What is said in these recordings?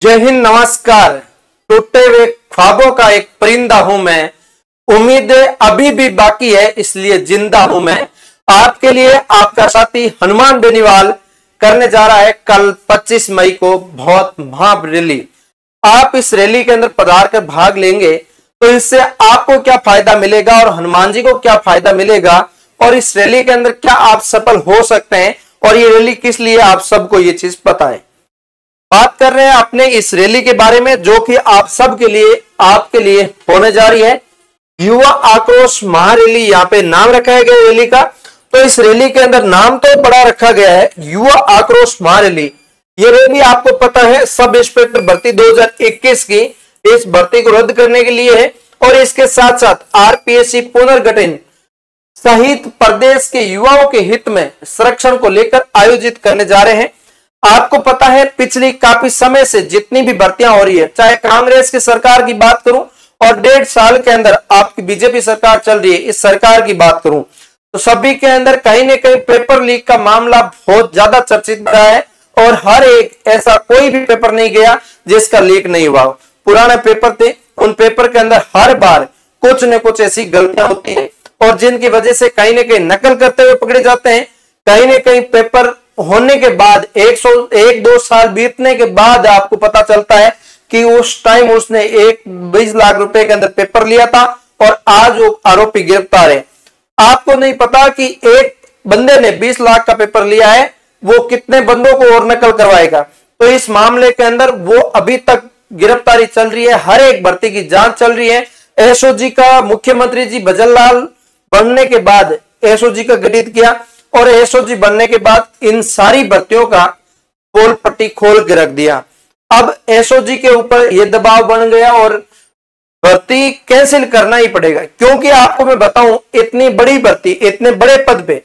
जय हिंद, नमस्कार। टूटे हुए ख्वाबों का एक परिंदा हूं मैं, उम्मीदें अभी भी बाकी है इसलिए जिंदा हूं मैं। आपके लिए आपका साथी हनुमान बेनीवाल करने जा रहा है कल 25 मई को बहुत महान रैली। आप इस रैली के अंदर पधार कर भाग लेंगे तो इससे आपको क्या फायदा मिलेगा और हनुमान जी को क्या फायदा मिलेगा और इस रैली के अंदर क्या आप सफल हो सकते हैं और ये रैली किस लिए, आप सबको ये चीज पता है। बात कर रहे हैं अपने इस रैली के बारे में जो कि आप सब के लिए, आपके लिए होने जा रही है। युवा आक्रोश महारैली यहाँ पे नाम रखा है गया रैली का। तो इस रैली के अंदर नाम तो बड़ा रखा गया है, युवा आक्रोश महारैली। ये रैली आपको पता है सब इंस्पेक्टर भर्ती 2021 की इस भर्ती को रद्द करने के लिए है और इसके साथ साथ आरपीएससी पुनर्गठन सहित प्रदेश के युवाओं के हित में संरक्षण को लेकर आयोजित करने जा रहे हैं। आपको पता है पिछली काफी समय से जितनी भी भर्तियां हो रही है, चाहे कांग्रेस की सरकार की बात करूं और 1.5 साल के अंदर आपकी बीजेपी सरकार चल रही है, इस सरकार की बात करूं तो सभी के अंदर कहीं ना कहीं पेपर लीक का मामला बहुत ज्यादा चर्चित रहा है और हर एक ऐसा कोई भी पेपर नहीं गया जिसका लीक नहीं हुआ। पुराने पेपर थे, उन पेपर के अंदर हर बार कुछ न कुछ ऐसी गलतियां होती है और जिनकी वजह से कहीं ना कहीं नकल करते हुए पकड़े जाते हैं। कहीं ना कहीं पेपर होने के बाद 1-2 साल बीतने के बाद आपको पता चलता है कि उस टाइम उसने 20 लाख रुपए के अंदर पेपर लिया था और आज वो आरोपी गिरफ्तार है। आपको नहीं पता कि एक बंदे ने 20 लाख का पेपर लिया है, वो कितने बंदों को और नकल करवाएगा। तो इस मामले के अंदर वो अभी तक गिरफ्तारी चल रही है, हर एक भर्ती की जांच चल रही है। एसओजी का मुख्यमंत्री जी भजनलाल बनने के बाद एसओजी का गठित किया और एसओजी बनने के बाद इन सारी भर्तियों का पोल पट्टी खोल के रख दिया। अब एसओजी के ऊपर यह दबाव बन गया और भर्ती कैंसिल करना ही पड़ेगा, क्योंकि आपको मैं बताऊं इतनी बड़ी भर्ती, इतने बड़े पद पे,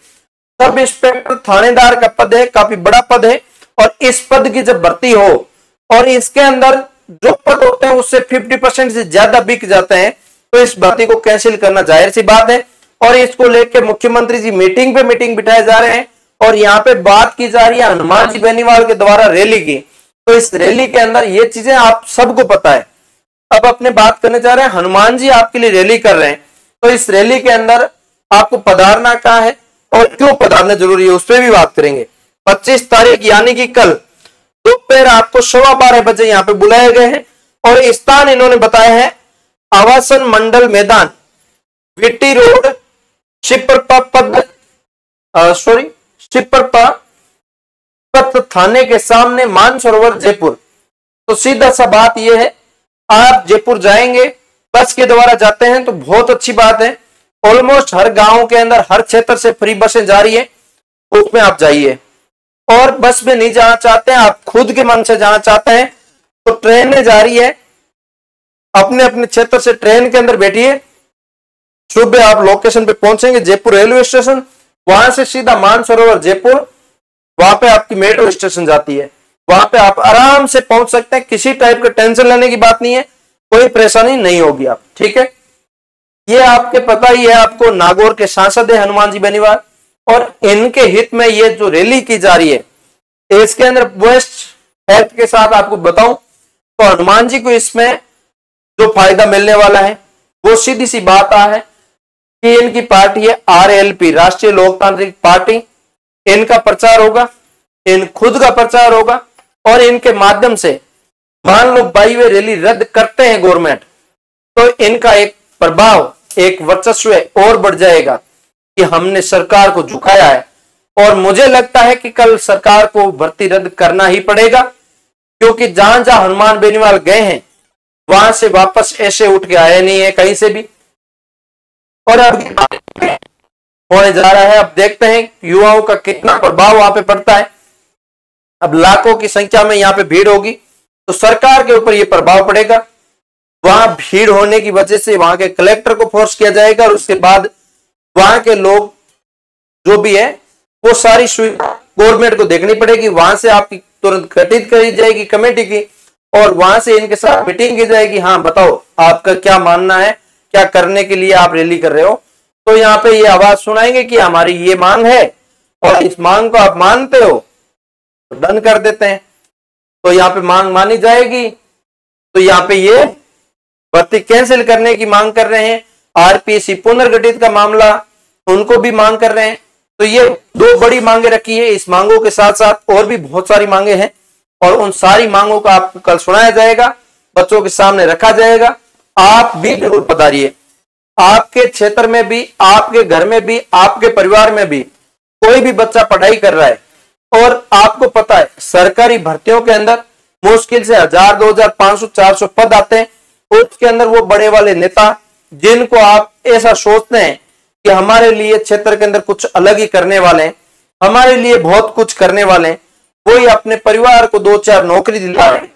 सब इंस्पेक्टर थानेदार का पद है, काफी बड़ा पद है और इस पद की जब भर्ती हो और इसके अंदर जो पद होते हैं उससे 50% से ज्यादा बिक जाते हैं तो इस भर्ती को कैंसिल करना जाहिर सी बात है। और इसको लेकर मुख्यमंत्री जी मीटिंग पे मीटिंग बिठाए जा रहे हैं और यहाँ पे बात की जा रही है हनुमान जी बेनीवाल के द्वारा रैली की। तो इस रैली के अंदर ये चीजें आप सबको पता है। अब अपने बात करने जा रहे हैं, हनुमान जी आपके लिए रैली कर रहे हैं तो इस रैली के अंदर आपको पधारना कहाँ है और क्यों पधारना जरूरी है उस पर भी बात करेंगे। 25 तारीख यानी कि कल दोपहर आपको 12:15 बजे यहाँ पे बुलाए गए हैं और स्थान इन्होंने बताया है आवासन मंडल मैदान, वीटी रोड, शिवप्रपा पथ थाने के सामने, मानसरोवर, जयपुर। तो सीधा सा बात यह है, आप जयपुर जाएंगे बस के द्वारा जाते हैं तो बहुत अच्छी बात है। ऑलमोस्ट हर गांव के अंदर हर क्षेत्र से फ्री बसें जा रही है, उसमें आप जाइए। और बस में नहीं जाना चाहते हैं, आप खुद के मन से जाना चाहते हैं तो ट्रेनें जा रही है, अपने अपने क्षेत्र से ट्रेन के अंदर बैठिए। सुबह आप लोकेशन पे पहुंचेंगे जयपुर रेलवे स्टेशन, वहां से सीधा मानसरोवर जयपुर, वहां पे आपकी मेट्रो स्टेशन जाती है, वहां पे आप आराम से पहुंच सकते हैं। किसी टाइप का टेंशन लेने की बात नहीं है, कोई परेशानी नहीं होगी आप, ठीक है। ये आपके पता ही है, आपको नागौर के सांसद है हनुमान जी बेनीवाल और इनके हित में ये जो रैली की जा रही है इसके अंदर बेस्ट हेल्थ के साथ आपको बताऊं तो हनुमान जी को इसमें जो फायदा मिलने वाला है वो सीधी सी बात है कि इनकी पार्टी है आरएलपी, राष्ट्रीय लोकतांत्रिक पार्टी। इनका प्रचार होगा, इन खुद का प्रचार होगा और इनके माध्यम से मान लो बाई वे रैली रद्द करते हैं गवर्नमेंट तो इनका एक प्रभाव, एक वर्चस्व और बढ़ जाएगा कि हमने सरकार को झुकाया है। और मुझे लगता है कि कल सरकार को भर्ती रद्द करना ही पड़ेगा, क्योंकि जहां जहां हनुमान बेनीवाल गए हैं वहां से वापस ऐसे उठ के आए नहीं है कहीं से भी। और अब होने जा रहा है, अब देखते हैं युवाओं का कितना प्रभाव वहां पे पड़ता है। अब लाखों की संख्या में यहाँ पे भीड़ होगी तो सरकार के ऊपर यह प्रभाव पड़ेगा। वहां भीड़ होने की वजह से वहां के कलेक्टर को फोर्स किया जाएगा और उसके बाद वहां के लोग जो भी है वो सारी सुविधा गवर्नमेंट को देखनी पड़ेगी। वहां से आपकी तुरंत गठित करी जाएगी कमेटी की और वहां से इनके साथ मीटिंग की जाएगी। हाँ बताओ आपका क्या मानना है, क्या करने के लिए आप रैली कर रहे हो। तो यहाँ पे ये आवाज सुनाएंगे कि हमारी ये मांग है और इस मांग को आप मानते हो तो डन कर देते हैं। तो यहाँ पे मांग मानी जाएगी। तो यहाँ पे ये भर्ती कैंसिल करने की मांग कर रहे हैं। आरपीएससी पुनर्गठित का मामला, उनको भी मांग कर रहे हैं। तो ये दो बड़ी मांगे रखी है। इस मांगों के साथ साथ और भी बहुत सारी मांगे हैं और उन सारी मांगों का आपको कल सुनाया जाएगा, बच्चों के सामने रखा जाएगा। आप भी जरूर पधारिए। आपके क्षेत्र में भी, आपके घर में भी, आपके परिवार में भी कोई भी बच्चा पढ़ाई कर रहा है और आपको पता है सरकारी भर्तियों के अंदर मुश्किल से 1000, 2000, 500, 400 पद आते हैं। उसके अंदर वो बड़े वाले नेता जिनको आप ऐसा सोचते हैं कि हमारे लिए क्षेत्र के अंदर कुछ अलग ही करने वाले हैं, हमारे लिए बहुत कुछ करने वाले हैं, वही अपने परिवार को 2-4 नौकरी दिला रहे हैं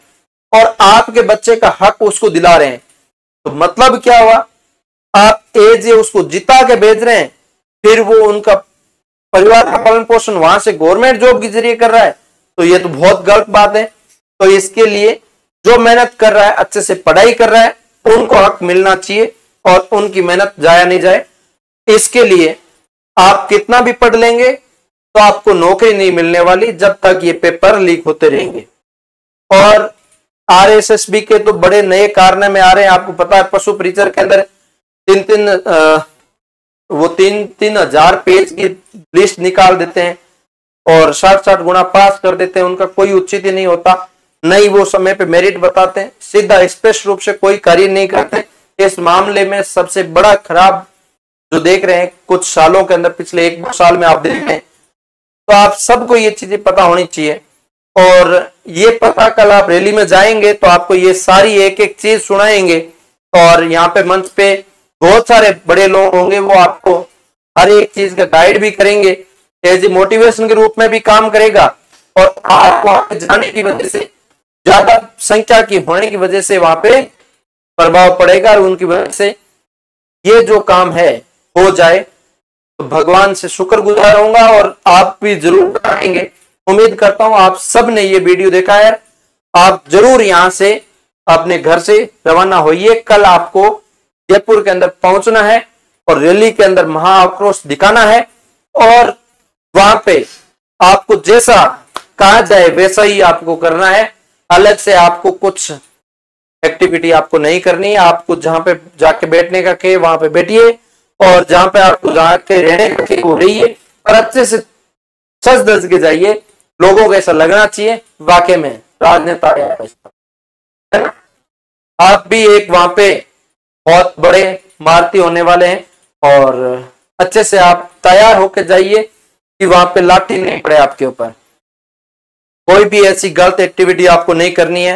और आपके बच्चे का हक उसको दिला रहे हैं। तो मतलब क्या हुआ, आप एज उसको जिता के भेज रहे हैं, फिर वो उनका परिवार का पालन पोषण वहां से गवर्नमेंट जॉब के जरिए कर रहा है। तो ये तो बहुत गलत बात है। तो इसके लिए जो मेहनत कर रहा है, अच्छे से पढ़ाई कर रहा है, उनको हक मिलना चाहिए और उनकी मेहनत जाया नहीं जाए। इसके लिए आप कितना भी पढ़ लेंगे तो आपको नौकरी नहीं मिलने वाली जब तक ये पेपर लीक होते रहेंगे। और आरएसएसबी के तो बड़े नए कारनामे आ रहे हैं। आपको पता है पशु परिचर के अंदर 3-3 हजार पेज की लिस्ट निकाल देते हैं और 60-60 गुना पास कर देते हैं। उनका कोई उचित ही नहीं होता, नहीं वो समय पे मेरिट बताते हैं, सीधा स्पष्ट रूप से कोई कार्य नहीं करते। इस मामले में सबसे बड़ा खराब जो देख रहे हैं कुछ सालों के अंदर, पिछले 1-2 साल में आप देख रहे हैं, तो आप सबको ये चीजें पता होनी चाहिए। और ये पता कल आप रैली में जाएंगे तो आपको ये सारी एक एक चीज सुनाएंगे और यहाँ पे मंच पे बहुत सारे बड़े लोग होंगे, वो आपको हर एक चीज का गाइड भी करेंगे, एज ए मोटिवेशन के रूप में भी काम करेगा। और आपको वहां पे जाने की वजह से, ज्यादा संख्या की होने की वजह से वहां पे प्रभाव पड़ेगा और उनकी वजह से ये जो काम है हो जाए तो भगवान से शुक्रगुजार होऊंगा और आप भी जरूर बताएंगे। उम्मीद करता हूं आप सब ने ये वीडियो देखा है। आप जरूर यहां से अपने घर से रवाना होइए। कल आपको जयपुर के अंदर पहुंचना है और रैली के अंदर महाआक्रोश दिखाना है और वहां पे आपको जैसा कहा जाए वैसा ही आपको करना है। अलग से आपको कुछ एक्टिविटी आपको नहीं करनी है। आपको जहां पे जाके बैठने का कहे वहां पे बैठिए और जहां पे आपको जाके रहने का कहे वो रहिए और अच्छे से सज धज के जाइए। लोगों को ऐसा लगना चाहिए वाकई में राजनेता है। आप भी एक वहां पे बहुत बड़े मारती होने वाले हैं और अच्छे से आप तैयार होकर जाइए कि वहां पे लाठी नहीं पड़े आपके ऊपर। कोई भी ऐसी गलत एक्टिविटी आपको नहीं करनी है,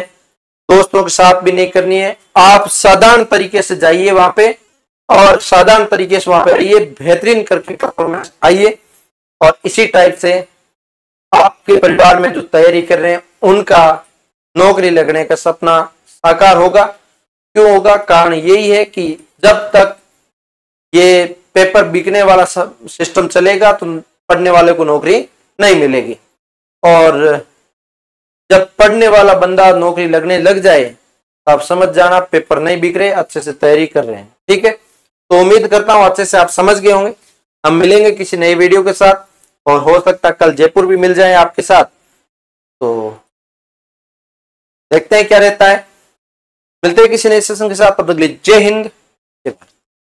दोस्तों के साथ भी नहीं करनी है। आप साधारण तरीके से जाइए वहां पे और साधारण तरीके से वहां पे आइए, बेहतरीन करके परफॉर्मेंस आइए और इसी टाइप से आपके परिवार में जो तैयारी कर रहे हैं उनका नौकरी लगने का सपना साकार होगा। क्यों होगा? कारण यही है कि जब तक ये पेपर बिकने वाला सिस्टम चलेगा तो पढ़ने वाले को नौकरी नहीं मिलेगी और जब पढ़ने वाला बंदा नौकरी लगने लग जाए तो आप समझ जाना पेपर नहीं बिक रहे, अच्छे से तैयारी कर रहे हैं। ठीक है, तो उम्मीद करता हूं अच्छे से आप समझ गए होंगे। हम मिलेंगे किसी नई वीडियो के साथ और हो सकता है कल जयपुर भी मिल जाए आपके साथ, तो देखते हैं क्या रहता है। मिलते हैं किसी नए सेशन के साथ, तब तक के लिए जय हिंद, जय भारत।